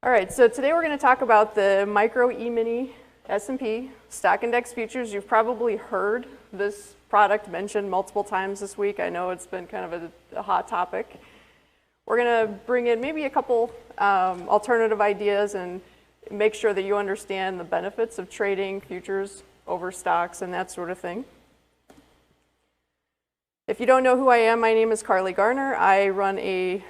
All right, so today we're going to talk about the micro E-mini S&P stock index futures. You've probably heard this product mentioned multiple times this week. I know it's been kind of a hot topic. We're going to bring in maybe a couple alternative ideas and make sure that you understand the benefits of trading futures over stocks and that sort of thing. If you don't know who I am, my name is Carley Garner. I run a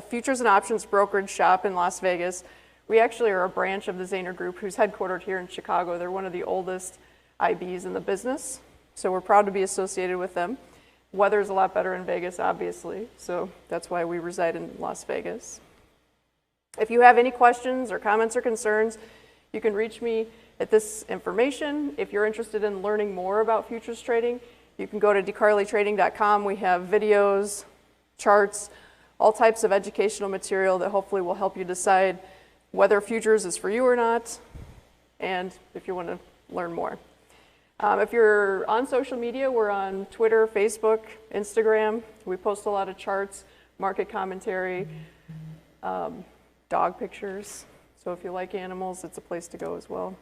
futures and options brokerage shop in Las Vegas. We actually are a branch of the Zaner Group who's headquartered here in Chicago. They're one of the oldest IBs in the business, so we're proud to be associated with them. Weather's a lot better in Vegas, obviously, so that's why we reside in Las Vegas. If you have any questions or comments or concerns, you can reach me at this information. If you're interested in learning more about futures trading, you can go to decarleytrading.com. We have videos, charts, all types of educational material that hopefully will help you decide whether futures is for you or not, and if you want to learn more. If you're on social media, we're on Twitter, Facebook, Instagram. We post a lot of charts, market commentary, dog pictures. So if you like animals, it's a place to go as well.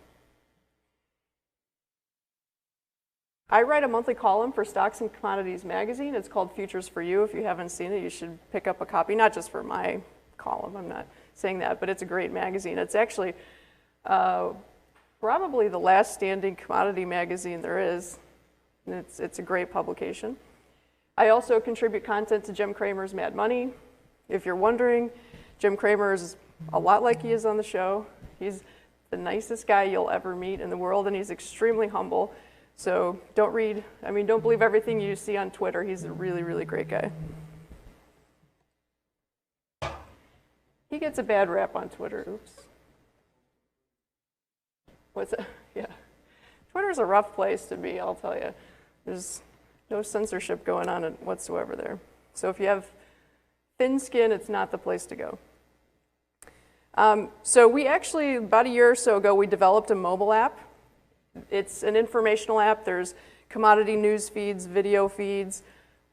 I write a monthly column for Stocks and Commodities magazine. It's called Futures for You. If you haven't seen it, you should pick up a copy, not just for my column, I'm not saying that, but it's a great magazine. It's actually probably the last standing commodity magazine there is. And it's a great publication. I also contribute content to Jim Cramer's Mad Money. If you're wondering, Jim Cramer is a lot like he is on the show. He's the nicest guy you'll ever meet in the world, and he's extremely humble. So don't believe everything you see on Twitter. He's a really, really great guy. He gets a bad rap on Twitter. Oops. What's it? Yeah. Twitter's a rough place to be, I'll tell you. There's no censorship going on whatsoever there. So if you have thin skin, it's not the place to go. So we actually, about a year or so ago, we developed a mobile app. It's an informational app. There's commodity news feeds, video feeds,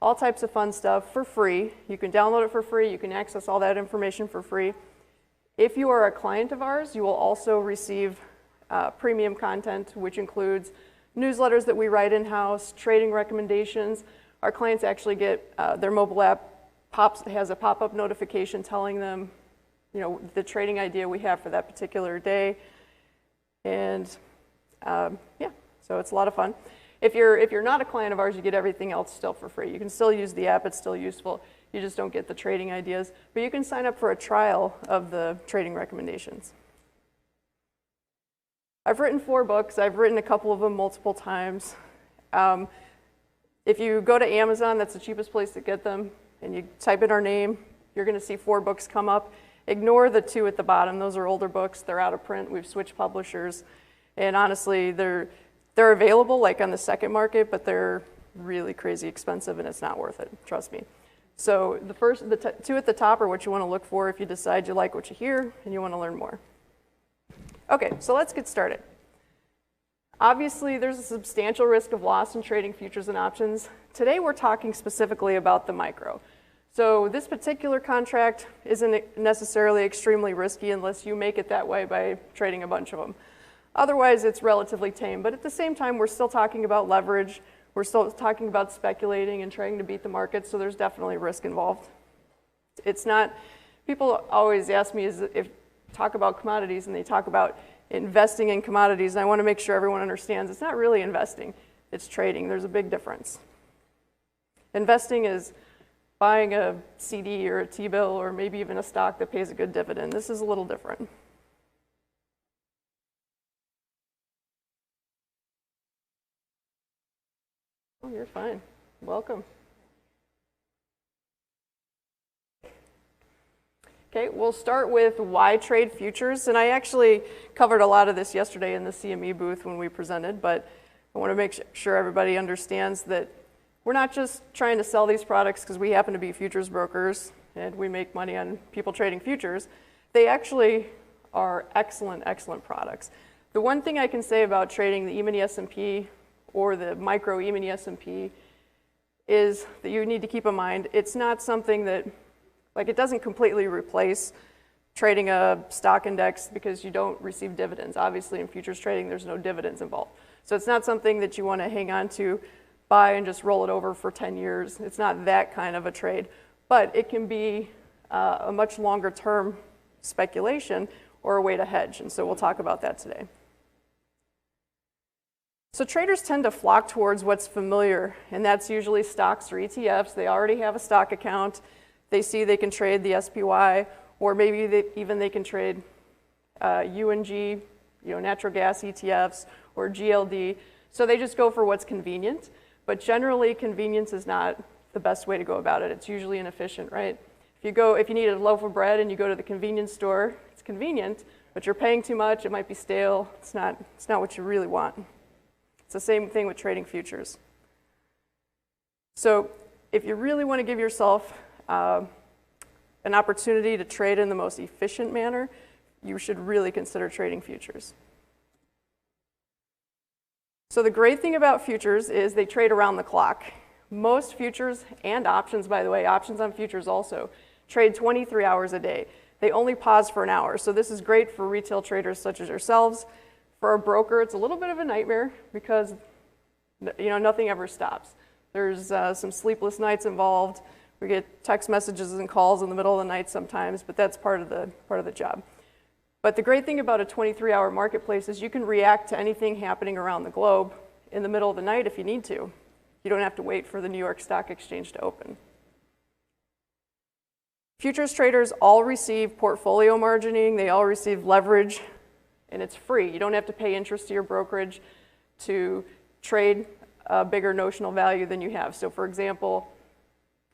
all types of fun stuff for free. You can download it for free. You can access all that information for free. If you are a client of ours, you will also receive premium content, which includes newsletters that we write in-house, trading recommendations. Our clients actually get their mobile app has a pop-up notification telling them, the trading idea we have for that particular day. And so it's a lot of fun. If you're not a client of ours, you get everything else still for free. You can still use the app, it's still useful. You just don't get the trading ideas. But you can sign up for a trial of the trading recommendations. I've written 4 books. I've written a couple of them multiple times. If you go to Amazon, that's the cheapest place to get them, and you type in our name, you're going to see 4 books come up. Ignore the 2 at the bottom. Those are older books. They're out of print. We've switched publishers. And honestly, they're available like on the second market, but they're really crazy expensive and it's not worth it, trust me. So the 2 at the top are what you want to look for if you decide you like what you hear and you want to learn more. Okay, so let's get started. Obviously, there's a substantial risk of loss in trading futures and options. Today we're talking specifically about the micro. So this particular contract isn't necessarily extremely risky unless you make it that way by trading a bunch of them. Otherwise, it's relatively tame, but at the same time, we're still talking about leverage. We're still talking about speculating and trying to beat the market, so there's definitely risk involved. It's not, people always ask me talk about commodities, and they talk about investing in commodities, and I want to make sure everyone understands it's not really investing, it's trading. There's a big difference. Investing is buying a CD or a T-bill or maybe even a stock that pays a good dividend. This is a little different. Oh, you're fine. Welcome. Okay, we'll start with why trade futures. And I actually covered a lot of this yesterday in the CME booth when we presented, but I want to make sure everybody understands that we're not just trying to sell these products because we happen to be futures brokers and we make money on people trading futures. They actually are excellent, excellent products. The one thing I can say about trading the E-mini S&P or the micro E-mini S&P is that you need to keep in mind it's not something that, like, it doesn't completely replace trading a stock index because you don't receive dividends. Obviously, in futures trading, there's no dividends involved. So it's not something that you want to hang on to, buy and just roll it over for 10 years. It's not that kind of a trade, but it can be a much longer term speculation or a way to hedge, and so we'll talk about that today. So traders tend to flock towards what's familiar, and that's usually stocks or ETFs. They already have a stock account. They see they can trade the SPY, or maybe they can trade UNG, natural gas ETFs, or GLD. So they just go for what's convenient. But generally, convenience is not the best way to go about it. It's usually inefficient, right? If you need a loaf of bread and you go to the convenience store, it's convenient, but you're paying too much. It might be stale. It's not what you really want. It's the same thing with trading futures. So if you really want to give yourself an opportunity to trade in the most efficient manner, you should really consider trading futures. So the great thing about futures is they trade around the clock. Most futures and options, by the way, options on futures also, trade 23 hours a day. They only pause for an hour. So this is great for retail traders such as yourselves. For a broker, it's a little bit of a nightmare because nothing ever stops. There's some sleepless nights involved. We get text messages and calls in the middle of the night sometimes, but that's part of the job. But the great thing about a 23-hour marketplace is you can react to anything happening around the globe in the middle of the night if you need to. You don't have to wait for the New York Stock Exchange to open. Futures traders all receive portfolio margining. They all receive leverage, and it's free. You don't have to pay interest to your brokerage to trade a bigger notional value than you have. So for example,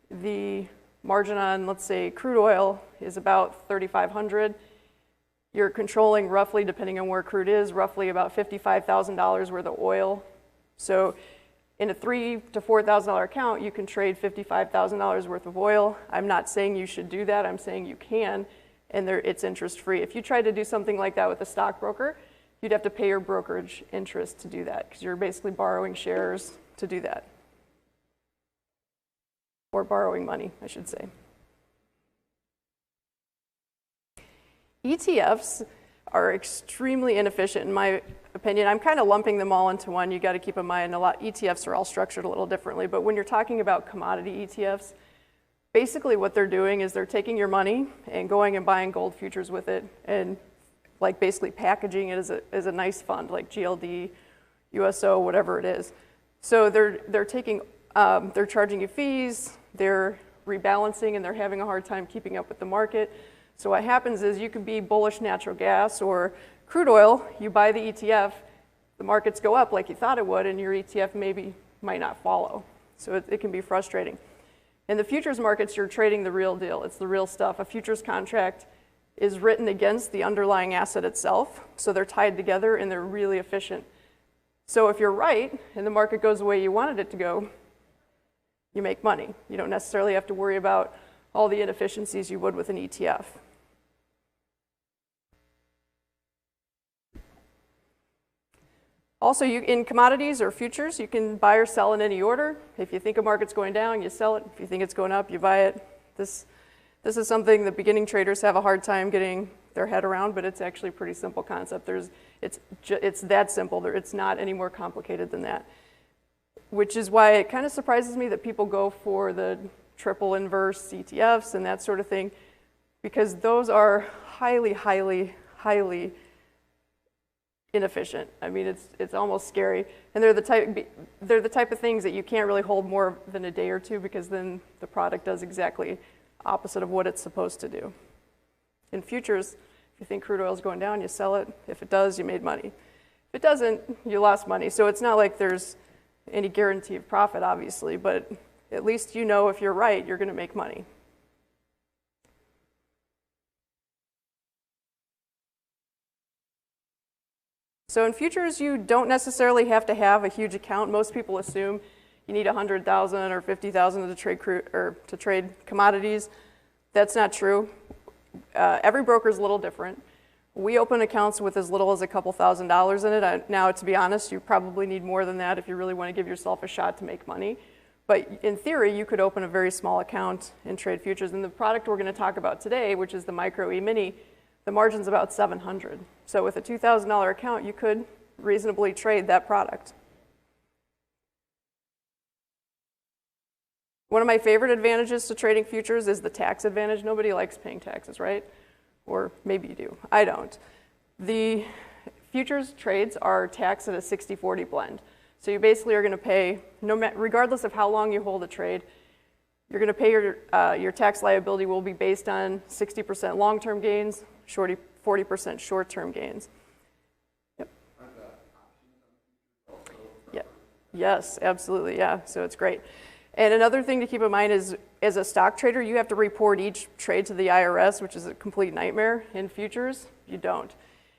the margin on, let's say, crude oil is about $3,500. You're controlling roughly, depending on where crude is, roughly about $55,000 worth of oil. So in a $3,000 to $4,000 account, you can trade $55,000 worth of oil. I'm not saying you should do that. I'm saying you can, and it's interest-free. If you tried to do something like that with a stockbroker, you'd have to pay your brokerage interest to do that because you're basically borrowing shares to do that. Or borrowing money, I should say. ETFs are extremely inefficient in my opinion. I'm kind of lumping them all into one. You got to keep in mind ETFs are all structured a little differently, but when you're talking about commodity ETFs, basically what they're doing is they're taking your money and going and buying gold futures with it and like basically packaging it as a nice fund like GLD, USO, whatever it is. So they're charging you fees, they're rebalancing, and they're having a hard time keeping up with the market. So what happens is you could be bullish natural gas or crude oil, you buy the ETF, the markets go up like you thought it would, and your ETF might not follow. So it can be frustrating. In the futures markets, you're trading the real deal. It's the real stuff. A futures contract is written against the underlying asset itself, so they're tied together and they're really efficient. So if you're right and the market goes the way you wanted it to go, you make money. You don't necessarily have to worry about all the inefficiencies you would with an ETF. Also, in commodities or futures, you can buy or sell in any order. If you think a market's going down, you sell it. If you think it's going up, you buy it. This is something that beginning traders have a hard time getting their head around, but it's actually a pretty simple concept. It's that simple. It's not any more complicated than that, which is why it kind of surprises me that people go for the triple inverse ETFs and that sort of thing, because those are highly, highly, highly inefficient. I mean, it's almost scary, and they're the type of things that you can't really hold more than a day or two, because then the product does exactly opposite of what it's supposed to do. In futures, if you think crude oil is going down, you sell it. If it does, you made money. If it doesn't, you lost money. So it's not like there's any guarantee of profit, obviously, but at least you know if you're right, you're going to make money. So in futures, you don't necessarily have to have a huge account. Most people assume you need 100,000 or 50,000 to trade commodities. That's not true. Every broker is a little different. We open accounts with as little as a couple $1,000s in it. Now, to be honest, you probably need more than that if you really want to give yourself a shot to make money. But in theory, you could open a very small account and trade futures. And the product we're going to talk about today, which is the Micro E-mini, the margin's about $700. So with a $2,000 account, you could reasonably trade that product. One of my favorite advantages to trading futures is the tax advantage. Nobody likes paying taxes, right? Or maybe you do. I don't. The futures trades are taxed at a 60-40 blend. So you basically are going to pay, regardless of how long you hold a trade, you're going to pay your tax liability will be based on 60% long-term gains, 40% short-term gains. Yep. Yeah. Yes, absolutely. Yeah. So it's great. And another thing to keep in mind is, as a stock trader, you have to report each trade to the IRS, which is a complete nightmare. In futures, you don't.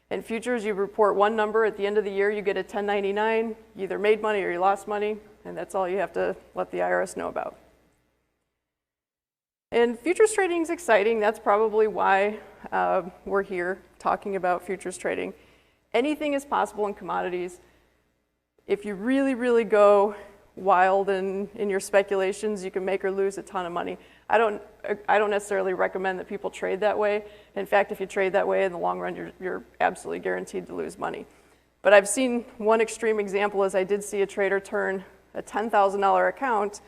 In futures, you report one number. At the end of the year, you get a 1099. You either made money or you lost money, and that's all you have to let the IRS know about. And futures trading is exciting. That's probably why we're here talking about futures trading. Anything is possible in commodities. If you really, really go wild in your speculations, you can make or lose a ton of money. I don't necessarily recommend that people trade that way. In fact, if you trade that way in the long run, you're absolutely guaranteed to lose money. But I've seen one extreme example is I did see a trader turn a $10,000 account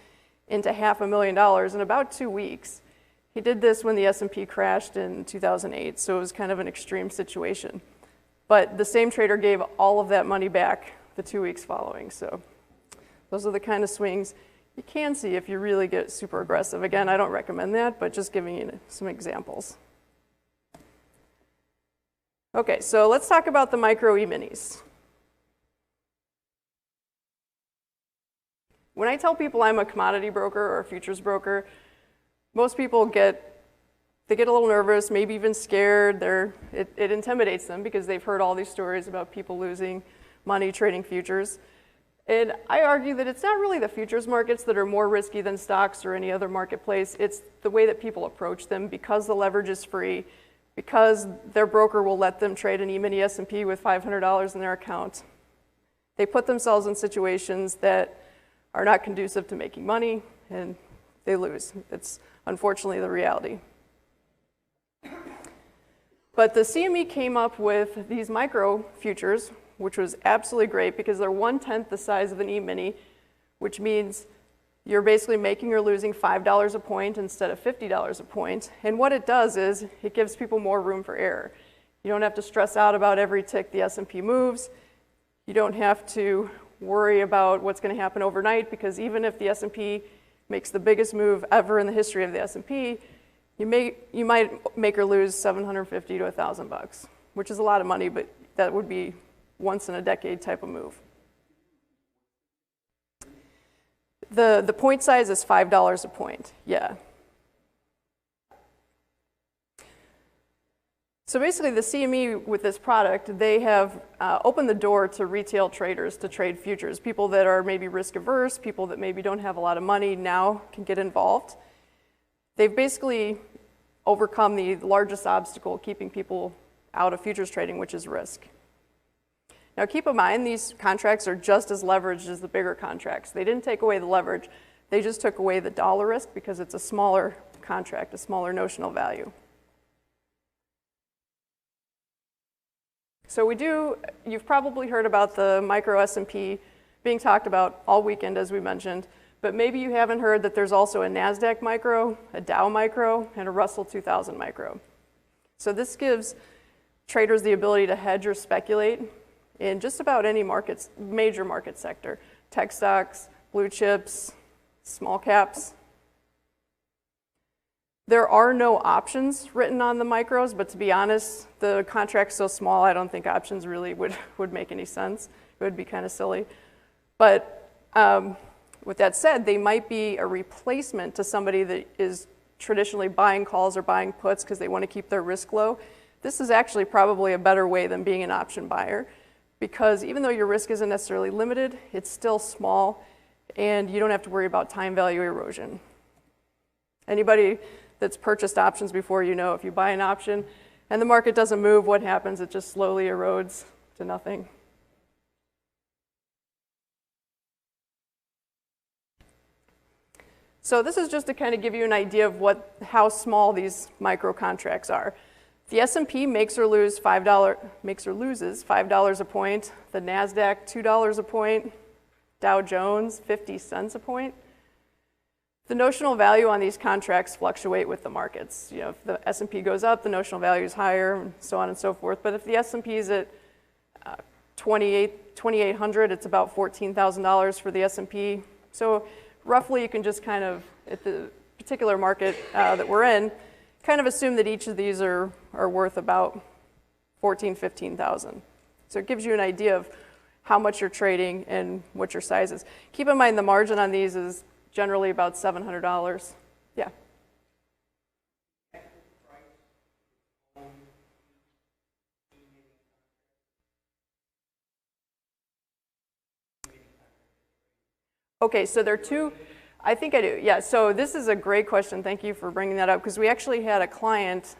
into $500,000 in about 2 weeks. He did this when the S&P crashed in 2008, so it was kind of an extreme situation. But the same trader gave all of that money back the 2 weeks following. So those are the kind of swings you can see if you really get super aggressive. Again, I don't recommend that, but just giving you some examples. Okay, so let's talk about the Micro E-minis. When I tell people I'm a commodity broker or a futures broker, most people get a little nervous, maybe even scared. It intimidates them because they've heard all these stories about people losing money trading futures. And I argue that it's not really the futures markets that are more risky than stocks or any other marketplace. It's the way that people approach them, because the leverage is free, because their broker will let them trade an E-mini S&P with $500 in their account. They put themselves in situations that are not conducive to making money, and they lose. It's unfortunately the reality. But the CME came up with these micro futures, which was absolutely great because they're 1/10 the size of an E-mini, which means you're basically making or losing $5 a point instead of $50 a point. And what it does is it gives people more room for error. You don't have to stress out about every tick the S&P moves. You don't have to worry about what's going to happen overnight, because even if the S&P makes the biggest move ever in the history of the S&P, you might make or lose $750 to $1,000, which is a lot of money, but that would be once in a decade type of move. The point size is $5 a point, yeah. So basically the CME with this product, they have opened the door to retail traders to trade futures. People that are maybe risk averse, people that maybe don't have a lot of money now can get involved. They've basically overcome the largest obstacle keeping people out of futures trading, which is risk. Now keep in mind, these contracts are just as leveraged as the bigger contracts. They didn't take away the leverage, they just took away the dollar risk because it's a smaller contract, a smaller notional value. So you've probably heard about the micro S&P being talked about all weekend, as we mentioned, but maybe you haven't heard that there's also a NASDAQ micro, a Dow micro, and a Russell 2000 micro. So this gives traders the ability to hedge or speculate in just about any major market sector. Tech stocks, blue chips, small caps. There are no options written on the micros, but to be honest, the contract's so small, I don't think options really would make any sense. It would be kind of silly. But with that said, they might be a replacement to somebody that is traditionally buying calls or buying puts because they want to keep their risk low. This is actually probably a better way than being an option buyer, because even though your risk isn't necessarily limited, it's still small, and you don't have to worry about time value erosion. Anybody that's purchased options before, you know if you buy an option and the market doesn't move, what happens? It just slowly erodes to nothing. So this is just to kind of give you an idea of how small these micro contracts are. The S&P makes or loses $5 a point. The NASDAQ, $2 a point. Dow Jones, 50 cents a point. The notional value on these contracts fluctuate with the markets. You know, if the S&P goes up, the notional value is higher, and so on and so forth. But if the S&P is at 2,800, it's about $14,000 for the S&P. So roughly, you can just kind of, at the particular market that we're in, kind of assume that each of these are worth about $14,000, $15,000. So it gives you an idea of how much you're trading and what your size is. Keep in mind the margin on these is generally about $700. Yeah. Okay, so there are two, I think I do, yeah. So this is a great question. Thank you for bringing that up, because we actually had a client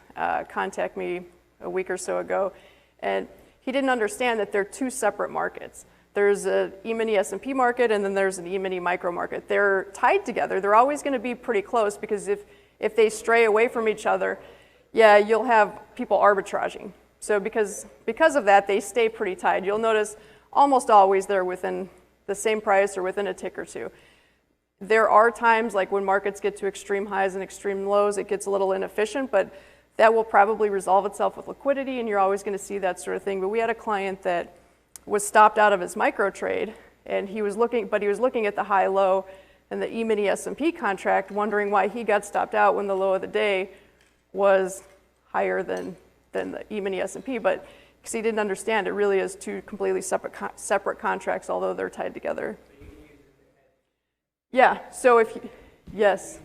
contact me a week or so ago, and he didn't understand that they're two separate markets. There's an E-mini S&P market, and then there's an E-mini micro market. They're tied together. They're always going to be pretty close, because if they stray away from each other, yeah, you'll have people arbitraging. So because of that, they stay pretty tied. You'll notice almost always they're within the same price or within a tick or two. There are times, like when markets get to extreme highs and extreme lows, it gets a little inefficient, but that will probably resolve itself with liquidity, and you're always going to see that sort of thing. But we had a client that was stopped out of his micro trade, and he was looking at the high-low and the E-mini S&P contract, wondering why he got stopped out when the low of the day was higher than the E-mini S&P, but because he didn't understand, it really is two completely separate contracts, although they're tied together. Yeah, so yes.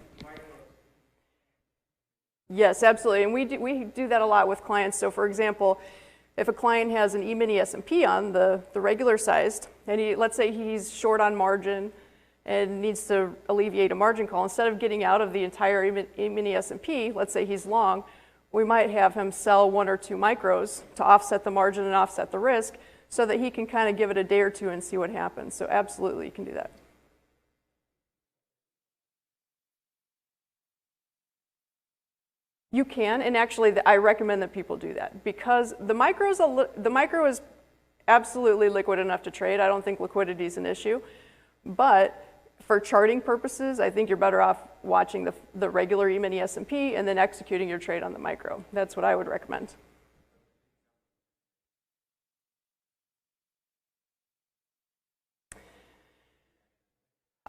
Yes, absolutely, and we do that a lot with clients. So for example, if a client has an E-mini S&P on, the regular sized, and let's say he's short on margin and needs to alleviate a margin call, instead of getting out of the entire E-mini S&P, let's say he's long, we might have him sell one or two micros to offset the margin and offset the risk, so that he can kind of give it a day or two and see what happens. So absolutely, you can do that. You can, and actually I recommend that people do that, because the micro is absolutely liquid enough to trade. I don't think liquidity is an issue, but for charting purposes, I think you're better off watching the regular E-mini S&P and then executing your trade on the micro. That's what I would recommend.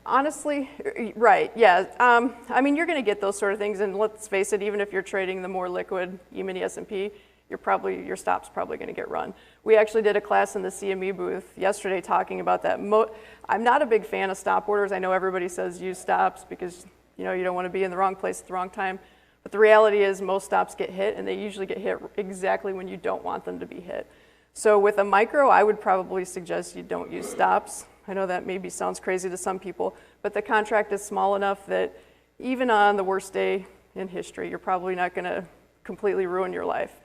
Honestly, right, yeah. I mean, you're going to get those sort of things, and let's face it, even if you're trading the more liquid E-mini S&P, your stop's probably going to get run. We actually did a class in the CME booth yesterday talking about that. I'm not a big fan of stop orders. I know everybody says use stops because you don't want to be in the wrong place at the wrong time. But the reality is most stops get hit, and they usually get hit exactly when you don't want them to be hit. So with a micro, I would probably suggest you don't use stops. I know that maybe sounds crazy to some people, but the contract is small enough that even on the worst day in history, you're probably not going to completely ruin your life.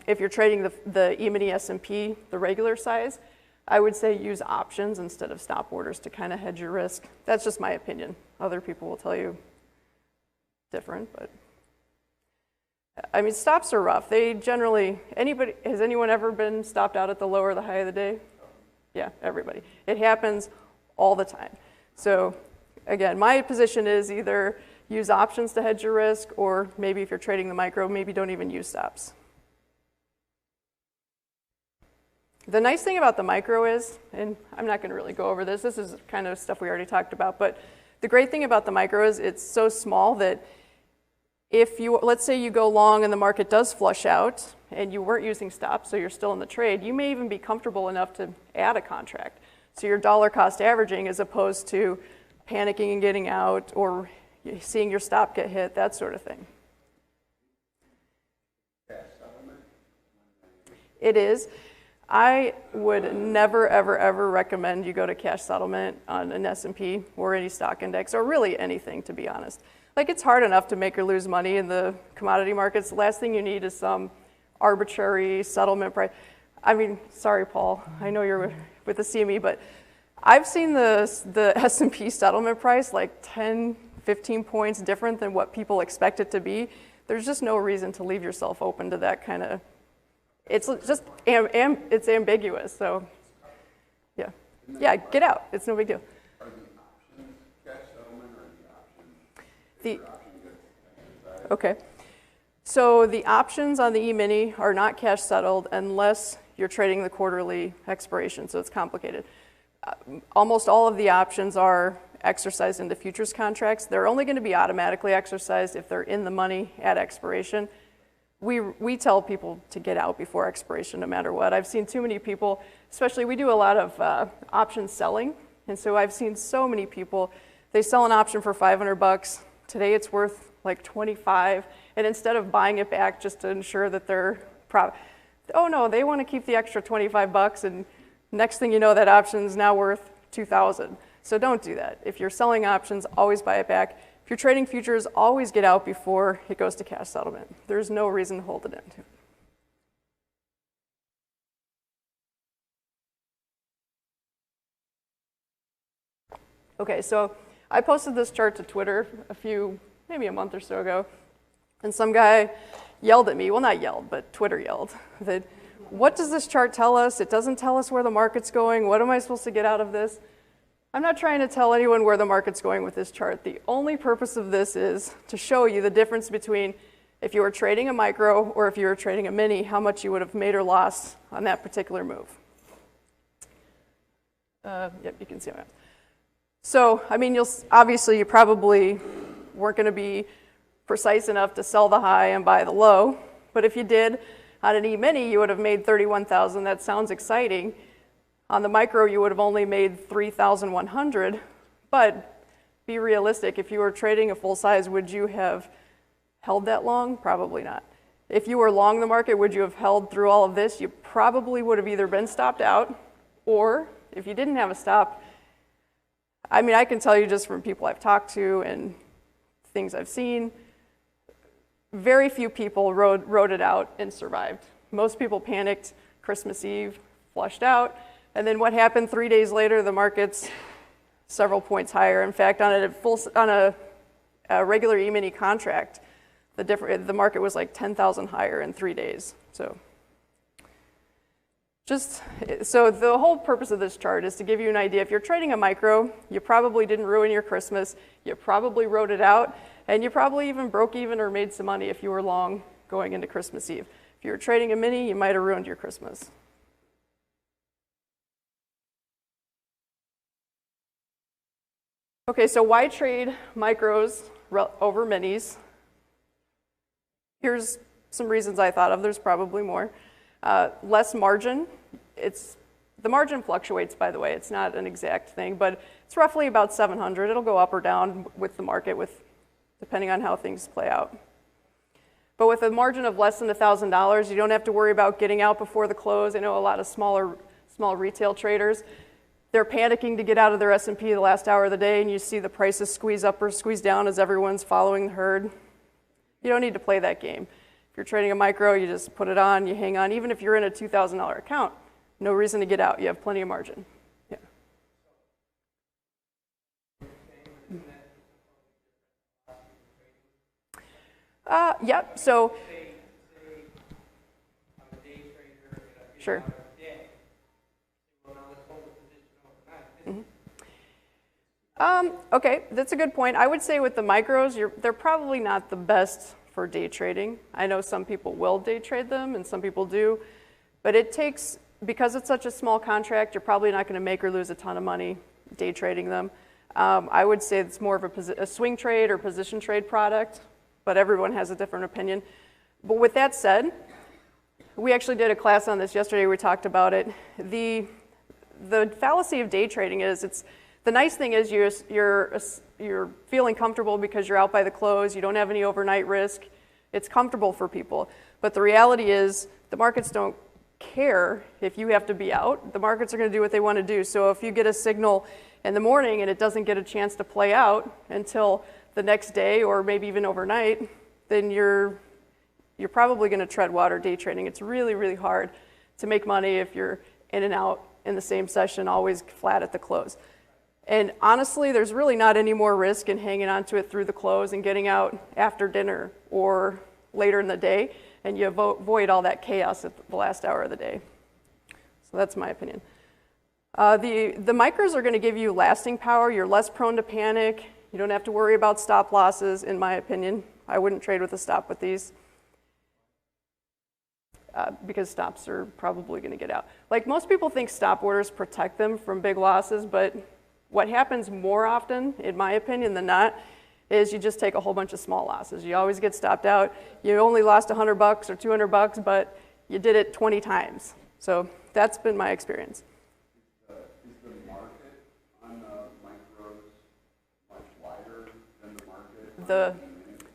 If you're trading the E-mini S&P, the regular size, I would say use options instead of stop orders to kind of hedge your risk. That's just my opinion. Other people will tell you different, but I mean, stops are rough. They generally, has anyone ever been stopped out at the low or the high of the day? Yeah, everybody. It happens all the time. So again, my position is either use options to hedge your risk, or maybe if you're trading the micro, maybe don't even use stops. The nice thing about the micro is, and I'm not going to really go over this is kind of stuff we already talked about, but the great thing about the micro is it's so small that if let's say you go long and the market does flush out and you weren't using stops, so you're still in the trade, you may even be comfortable enough to add a contract. So you're dollar cost averaging as opposed to panicking and getting out or seeing your stop get hit, that sort of thing. It is. I would never, ever, ever recommend you go to cash settlement on an S&P or any stock index, or really anything, to be honest. Like, it's hard enough to make or lose money in the commodity markets. The last thing you need is some arbitrary settlement price. I mean, sorry, Paul, I know you're with the CME, but I've seen the S&P settlement price like 10, 15 points different than what people expect it to be. There's just no reason to leave yourself open to that kind of, it's just, it's ambiguous, so yeah. Yeah, get out, it's no big deal. Are the options cash settlement or The Okay, so the options on the E-mini are not cash settled unless you're trading the quarterly expiration, so it's complicated. Almost all of the options are exercised into futures contracts. They're only going to be automatically exercised if they're in the money at expiration. We tell people to get out before expiration no matter what. I've seen too many people, especially we do a lot of option selling, and so I've seen so many people, they sell an option for $500. Today it's worth like 25, and instead of buying it back just to ensure that they're oh no, they want to keep the extra $25, and next thing you know, that option is now worth $2,000. So don't do that. If you're selling options, always buy it back. If you're trading futures, always get out before it goes to cash settlement. There's no reason to hold it in. Okay, so I posted this chart to Twitter maybe a month or so ago, and some guy yelled at me, well not yelled, but Twitter yelled, that what does this chart tell us? It doesn't tell us where the market's going. What am I supposed to get out of this? I'm not trying to tell anyone where the market's going with this chart. The only purpose of this is to show you the difference between if you were trading a micro or if you were trading a mini, how much you would have made or lost on that particular move. Yep, you can see that. So, I mean, obviously you probably weren't going to be precise enough to sell the high and buy the low, but if you did on an E-mini, you would have made 31,000. That sounds exciting. On the micro, you would have only made 3,100, but be realistic. If you were trading a full size, would you have held that long? Probably not. If you were long the market, would you have held through all of this? You probably would have either been stopped out, or if you didn't have a stop, I mean, I can tell you just from people I've talked to and things I've seen, very few people rode it out and survived. Most people panicked Christmas Eve, flushed out, and then what happened 3 days later, the market's several points higher. In fact, on a regular E-mini contract, the market was like 10,000 higher in 3 days. So the whole purpose of this chart is to give you an idea. If you're trading a micro, you probably didn't ruin your Christmas, you probably rode it out, and you probably even broke even or made some money if you were long going into Christmas Eve. If you were trading a mini, you might have ruined your Christmas. Okay, so why trade micros over minis? Here's some reasons I thought of. There's probably more. Less margin. The margin fluctuates, by the way. It's not an exact thing, but it's roughly about 700. It'll go up or down with the market, depending on how things play out. But with a margin of less than $1,000, you don't have to worry about getting out before the close. I know a lot of small retail traders, they're panicking to get out of their S&P the last hour of the day, and you see the prices squeeze up or squeeze down as everyone's following the herd. You don't need to play that game. If you're trading a micro, you just put it on, you hang on. Even if you're in a $2,000 account, no reason to get out. You have plenty of margin. Yeah. Yep. So. Sure. Okay, that's a good point. I would say with the micros, they're probably not the best for day trading. I know some people will day trade them and some people do, but because it's such a small contract, you're probably not going to make or lose a ton of money day trading them. I would say it's more of a swing trade or position trade product, but everyone has a different opinion. But with that said, we actually did a class on this yesterday. We talked about it. The fallacy of day trading is the nice thing is you're feeling comfortable because you're out by the close. You don't have any overnight risk. It's comfortable for people. But the reality is the markets don't care if you have to be out. The markets are going to do what they want to do. So if you get a signal in the morning and it doesn't get a chance to play out until the next day or maybe even overnight, then you're probably going to tread water day trading. It's really, really hard to make money if you're in and out in the same session, always flat at the close. And honestly, there's really not any more risk in hanging on to it through the close and getting out after dinner or later in the day, and you avoid all that chaos at the last hour of the day. So that's my opinion. The micros are going to give you lasting power. You're less prone to panic. You don't have to worry about stop losses, in my opinion. I wouldn't trade with a stop with these because stops are probably going to get out. Like, most people think stop orders protect them from big losses, but what happens more often, in my opinion, than not, is you just take a whole bunch of small losses. You always get stopped out. You only lost $100 or $200, but you did it 20 times. So that's been my experience. Is the market on the micros much wider than the market?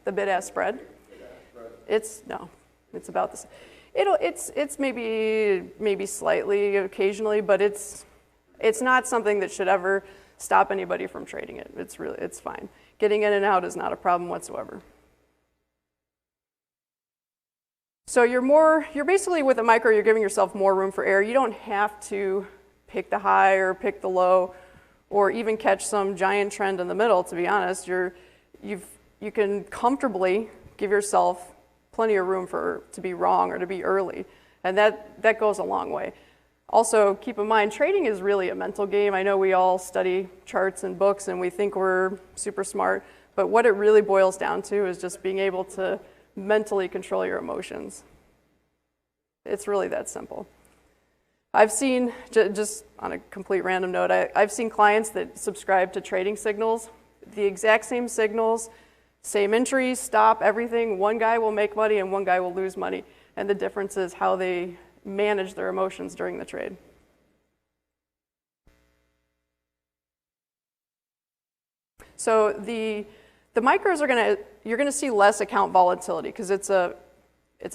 The bid-ask spread? It's about the same. It's maybe slightly occasionally, but it's not something that should ever stop anybody from trading it. It's fine. Getting in and out is not a problem whatsoever. So you're basically, with a micro, you're giving yourself more room for error. You don't have to pick the high or pick the low or even catch some giant trend in the middle, to be honest. You can comfortably give yourself plenty of room to be wrong or to be early, and that goes a long way. Also, keep in mind, trading is really a mental game. I know we all study charts and books and we think we're super smart, but what it really boils down to is just being able to mentally control your emotions. It's really that simple. I've seen, just on a complete random note, I've seen clients that subscribe to trading signals, the exact same signals, same entries, stop, everything. One guy will make money and one guy will lose money, and the difference is how they manage their emotions during the trade. So the micros you're gonna see less account volatility because it's a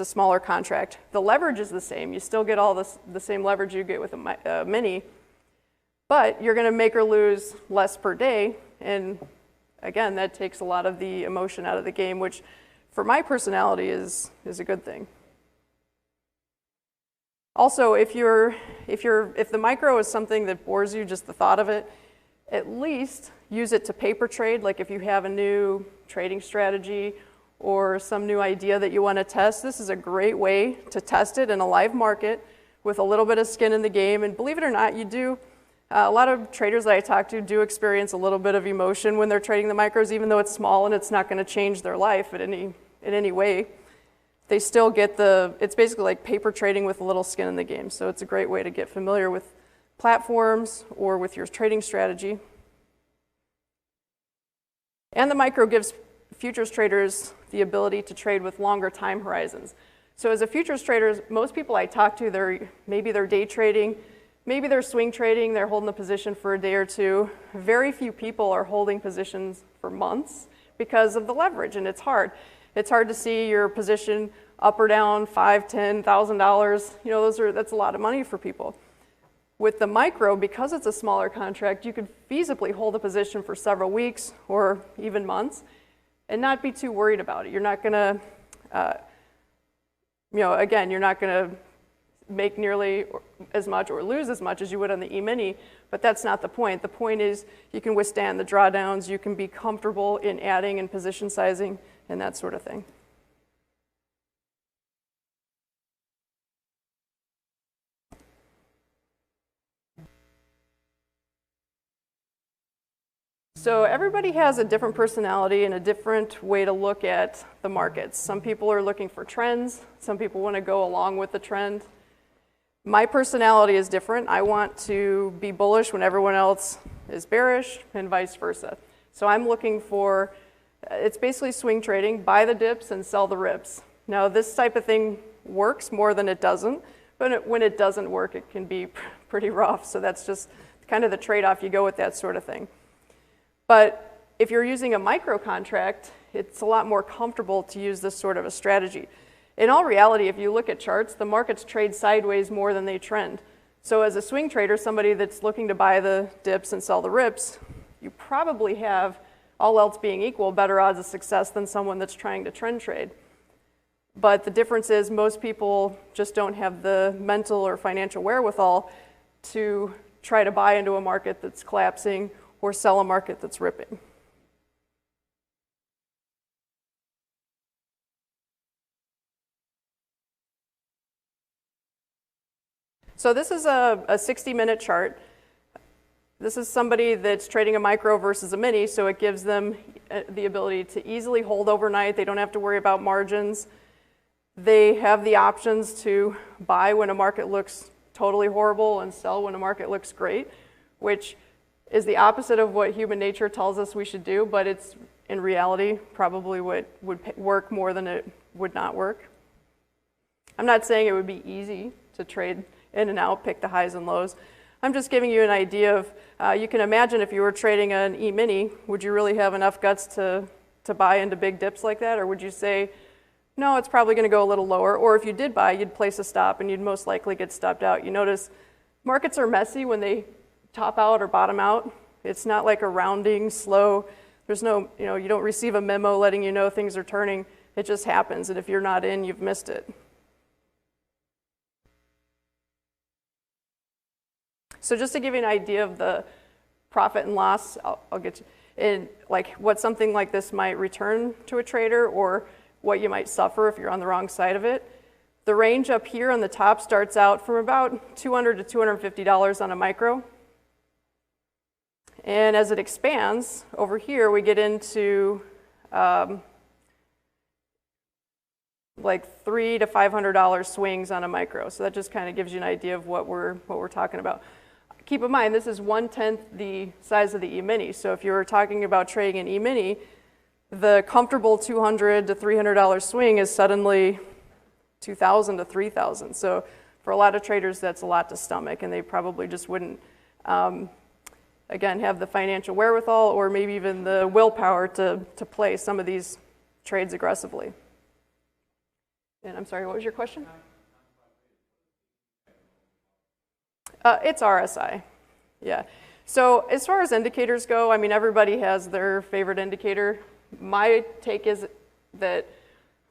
smaller contract. The leverage is the same. You still get all the same leverage you get with a mini, but you're gonna make or lose less per day, and again, that takes a lot of the emotion out of the game, which for my personality is a good thing. Also, if the micro is something that bores you, just the thought of it, at least use it to paper trade. Like if you have a new trading strategy or some new idea that you want to test, this is a great way to test it in a live market with a little bit of skin in the game. And believe it or not, a lot of traders that I talk to do experience a little bit of emotion when they're trading the micros, even though it's small and it's not going to change their life in any way. They still get it's basically like paper trading with a little skin in the game. So it's a great way to get familiar with platforms or with your trading strategy. And the micro gives futures traders the ability to trade with longer time horizons. So as a futures trader, most people I talk to, maybe they're day trading, maybe they're swing trading, they're holding a position for a day or two. Very few people are holding positions for months because of the leverage, and it's hard. It's hard to see your position up or down $5,000, $10,000. That's a lot of money for people. With the micro, because it's a smaller contract, you could feasibly hold a position for several weeks or even months and not be too worried about it. You're not going to, you're not going to make nearly as much or lose as much as you would on the E-mini, but that's not the point. The point is you can withstand the drawdowns, you can be comfortable in adding and position sizing and that sort of thing. So everybody has a different personality and a different way to look at the markets. Some people are looking for trends. Some people want to go along with the trend. My personality is different. I want to be bullish when everyone else is bearish and vice versa. So I'm looking for, it's basically swing trading, buy the dips and sell the rips. Now this type of thing works more than it doesn't, but when it doesn't work, it can be pretty rough. So that's just kind of the trade-off. You go with that sort of thing. But if you're using a micro contract, it's a lot more comfortable to use this sort of a strategy. In all reality, if you look at charts, the markets trade sideways more than they trend. So as a swing trader, somebody that's looking to buy the dips and sell the rips, you probably have, all else being equal, better odds of success than someone that's trying to trend trade. But the difference is most people just don't have the mental or financial wherewithal to try to buy into a market that's collapsing or sell a market that's ripping. So this is a 60-minute chart. This is somebody that's trading a micro versus a mini, so it gives them the ability to easily hold overnight. They don't have to worry about margins. They have the options to buy when a market looks totally horrible and sell when a market looks great, which is the opposite of what human nature tells us we should do, but it's in reality probably what would work more than it would not work. I'm not saying it would be easy to trade in and out, pick the highs and lows. I'm just giving you an idea of, you can imagine if you were trading an E-mini, would you really have enough guts to buy into big dips like that? Or would you say, no, it's probably going to go a little lower? Or if you did buy, you'd place a stop and you'd most likely get stopped out. You notice markets are messy when they top out or bottom out. It's not like a rounding, slow. There's no, you don't receive a memo letting you know things are turning. It just happens. And if you're not in, you've missed it. So just to give you an idea of the profit and loss, I'll get you in, like what something like this might return to a trader or what you might suffer if you're on the wrong side of it. The range up here on the top starts out from about $200 to $250 on a micro. And as it expands, over here we get into like $300 to $500 swings on a micro. So that just kind of gives you an idea of what we're talking about. Keep in mind, this is 1/10 the size of the E-mini. So if you were talking about trading an E-mini, the comfortable $200 to $300 swing is suddenly $2,000 to $3,000. So for a lot of traders, that's a lot to stomach, and they probably just wouldn't, again, have the financial wherewithal or maybe even the willpower to play some of these trades aggressively. And I'm sorry, what was your question? It's RSI, yeah. So as far as indicators go, I mean, everybody has their favorite indicator. My take is that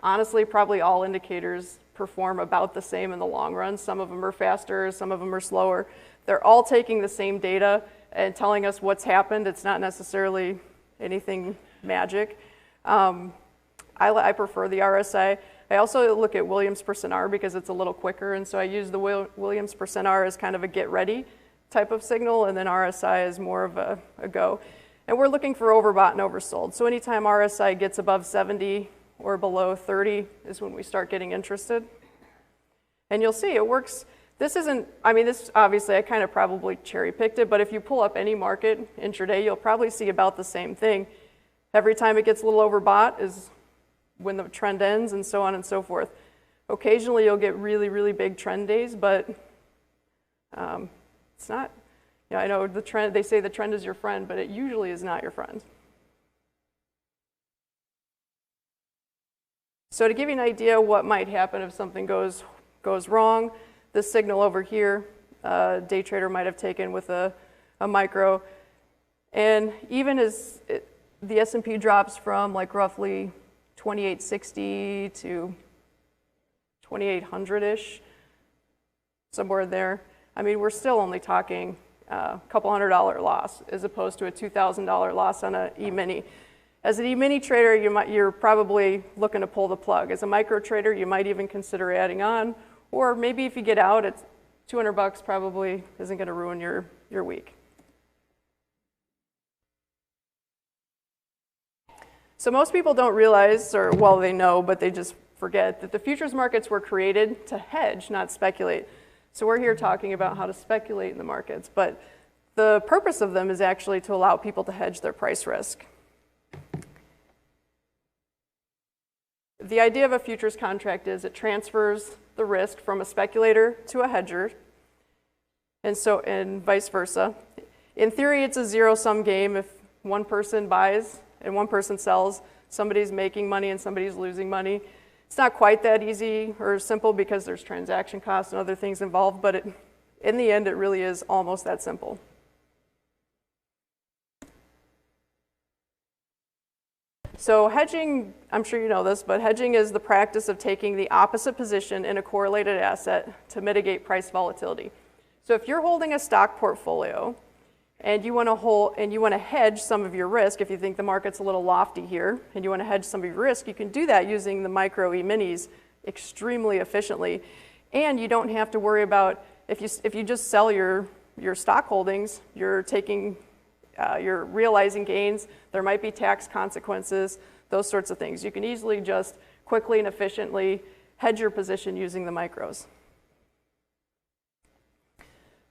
honestly, probably all indicators perform about the same in the long run. Some of them are faster, some of them are slower. They're all taking the same data and telling us what's happened. It's not necessarily anything magic. I prefer the RSI. I also look at Williams percent R because it's a little quicker, and so I use the Williams percent R as kind of a get ready type of signal, and then RSI is more of a go. And we're looking for overbought and oversold. So anytime RSI gets above 70 or below 30 is when we start getting interested. And you'll see it works. This isn't, I mean, this obviously I kind of probably cherry picked it, but if you pull up any market intraday, you'll probably see about the same thing. Every time it gets a little overbought is when the trend ends, and so on and so forth. Occasionally you'll get really, really big trend days, but it's not, I know the trend, they say the trend is your friend, but it usually is not your friend. So to give you an idea what might happen if something goes wrong, this signal over here, day trader might have taken with a micro, and even as the S&P drops from like roughly 2860 to 2800-ish, somewhere there. I mean, we're still only talking a couple $100 loss as opposed to a $2,000 loss on an E-mini. As an E-mini trader, you're probably looking to pull the plug. As a micro trader, you might even consider adding on, or maybe if you get out, it's $200 probably isn't going to ruin your week. So most people don't realize, or well, they know, but they just forget that the futures markets were created to hedge, not speculate. So we're here talking about how to speculate in the markets, but the purpose of them is actually to allow people to hedge their price risk. The idea of a futures contract is it transfers the risk from a speculator to a hedger, and vice versa. In theory, it's a zero-sum game. If one person buys and one person sells, somebody's making money and somebody's losing money. It's not quite that easy or simple because there's transaction costs and other things involved, but in the end, it really is almost that simple. So hedging, I'm sure you know this, but hedging is the practice of taking the opposite position in a correlated asset to mitigate price volatility. So if you're holding a stock portfolio and you want to hedge some of your risk, if you think the market's a little lofty here and you want to hedge some of your risk, you can do that using the micro E-minis extremely efficiently. And you don't have to worry about, if you just sell your stock holdings, you're realizing gains, there might be tax consequences, those sorts of things. You can easily just quickly and efficiently hedge your position using the micros.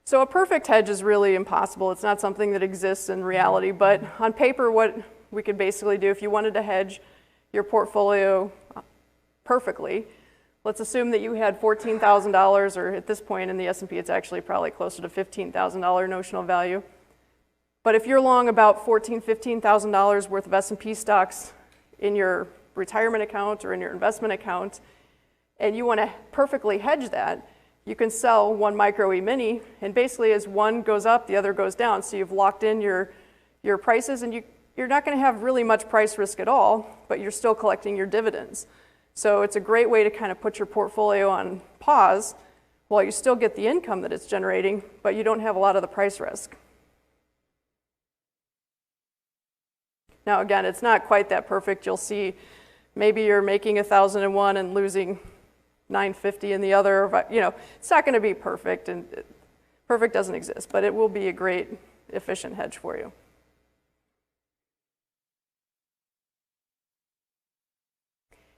So a perfect hedge is really impossible. It's not something that exists in reality, but on paper, what we could basically do, if you wanted to hedge your portfolio perfectly, let's assume that you had $14,000, or at this point in the S&P, it's actually probably closer to $15,000 notional value. But if you're long about $14,000, $15,000 worth of S&P stocks in your retirement account or in your investment account, and you want to perfectly hedge that, you can sell one micro E-mini, and basically as one goes up, the other goes down. So you've locked in your prices, and you're not going to have really much price risk at all, but you're still collecting your dividends. So it's a great way to kind of put your portfolio on pause while you still get the income that it's generating, but you don't have a lot of the price risk. Now again, it's not quite that perfect. You'll see maybe you're making 1,000 in one and losing 950 in the other. It's not going to be perfect, and perfect doesn't exist, but it will be a great, efficient hedge for you.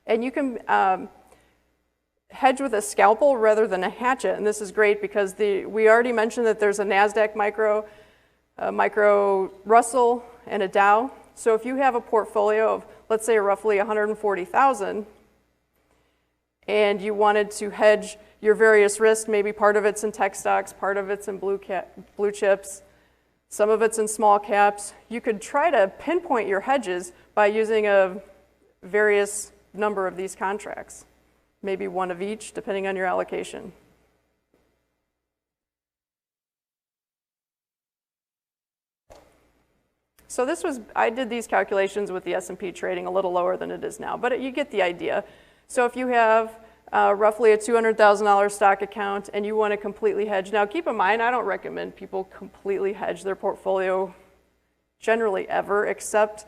And you can hedge with a scalpel rather than a hatchet, and this is great because we already mentioned that there's a NASDAQ micro, a micro Russell, and a Dow. So if you have a portfolio of, let's say, roughly 140,000, and you wanted to hedge your various risks, maybe part of it's in tech stocks, part of it's in blue chips, some of it's in small caps, you could try to pinpoint your hedges by using a various number of these contracts, maybe one of each, depending on your allocation. So I did these calculations with the S&P trading a little lower than it is now, but you get the idea. So if you have roughly a $200,000 stock account and you want to completely hedge, now keep in mind, I don't recommend people completely hedge their portfolio generally ever, except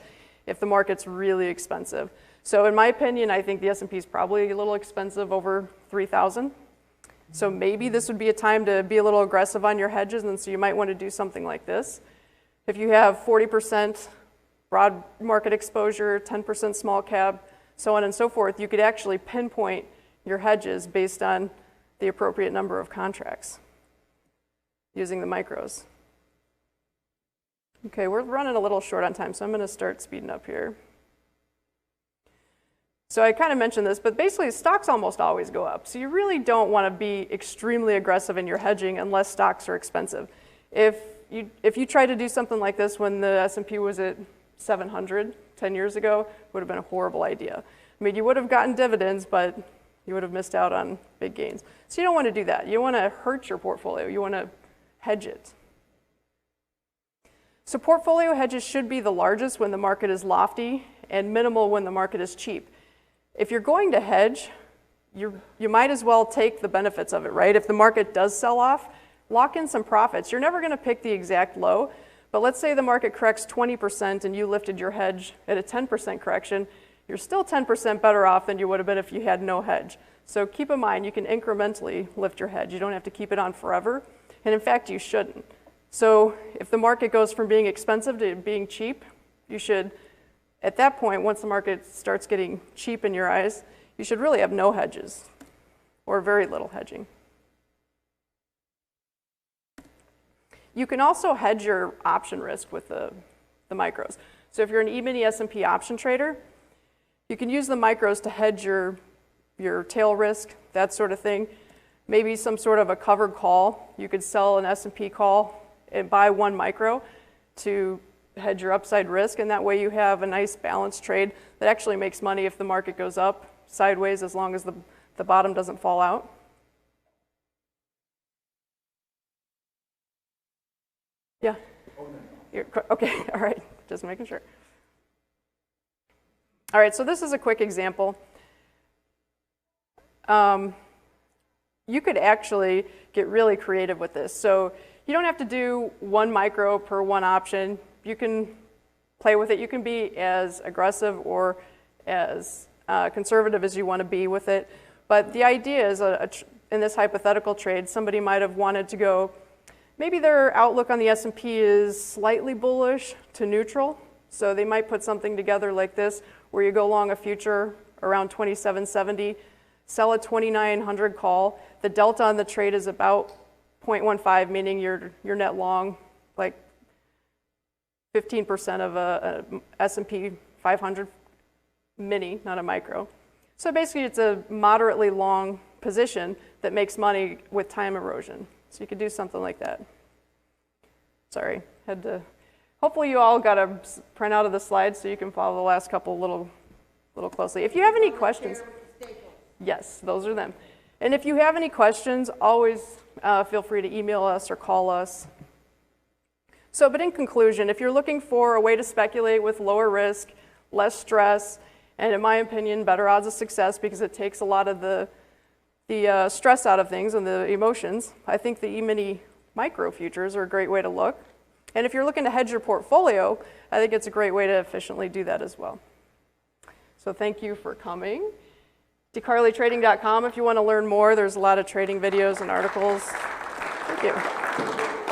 if the market's really expensive. So in my opinion, I think the S&P is probably a little expensive, over 3,000. So maybe this would be a time to be a little aggressive on your hedges, and so you might want to do something like this. If you have 40% broad market exposure, 10% small cap, so on and so forth, you could actually pinpoint your hedges based on the appropriate number of contracts using the micros. Okay, we're running a little short on time, so I'm going to start speeding up here. So I kind of mentioned this, but basically stocks almost always go up. So you really don't want to be extremely aggressive in your hedging unless stocks are expensive. If you tried to do something like this when the S&P was at 700 10 years ago, it would have been a horrible idea. I mean, you would have gotten dividends, but you would have missed out on big gains. So you don't want to do that. You want to hurt your portfolio. You want to hedge it. So portfolio hedges should be the largest when the market is lofty and minimal when the market is cheap. If you're going to hedge, you might as well take the benefits of it, right? If the market does sell off, lock in some profits. You're never going to pick the exact low, but let's say the market corrects 20% and you lifted your hedge at a 10% correction. You're still 10% better off than you would have been if you had no hedge. So keep in mind, you can incrementally lift your hedge. You don't have to keep it on forever, and in fact, you shouldn't. So if the market goes from being expensive to being cheap, you should, at that point, once the market starts getting cheap in your eyes, you should really have no hedges or very little hedging. You can also hedge your option risk with the micros. So if you're an E-mini S&P option trader, you can use the micros to hedge your tail risk, that sort of thing. Maybe some sort of a covered call. You could sell an S&P call and buy one micro to hedge your upside risk, and that way you have a nice balanced trade that actually makes money if the market goes up sideways, as long as the bottom doesn't fall out. Yeah? Okay, all right, just making sure. All right, so this is a quick example. you could actually get really creative with this. So you don't have to do 1 micro per 1 option. You can play with it. You can be as aggressive or as conservative as you want to be with it. But the idea is, in this hypothetical trade, somebody might have wanted to go, maybe their outlook on the S&P is slightly bullish to neutral. So they might put something together like this, where you go long a future around 2770, sell a 2900 call. The delta on the trade is about 0.15, meaning you're net long like 15% of a S&P 500 mini, not a micro. So basically it's a moderately long position that makes money with time erosion. So you could do something like that. Sorry, had to. Hopefully you all got a printout of the slides so you can follow the last couple a little closely. If you have any questions, yes, those are them. And if you have any questions, always feel free to email us or call us. So, but in conclusion, if you're looking for a way to speculate with lower risk, less stress, and in my opinion, better odds of success because it takes a lot of the stress out of things and the emotions, I think the E-mini micro futures are a great way to look. And if you're looking to hedge your portfolio, I think it's a great way to efficiently do that as well. So thank you for coming. DeCarleyTrading.com if you want to learn more. There's a lot of trading videos and articles. Thank you.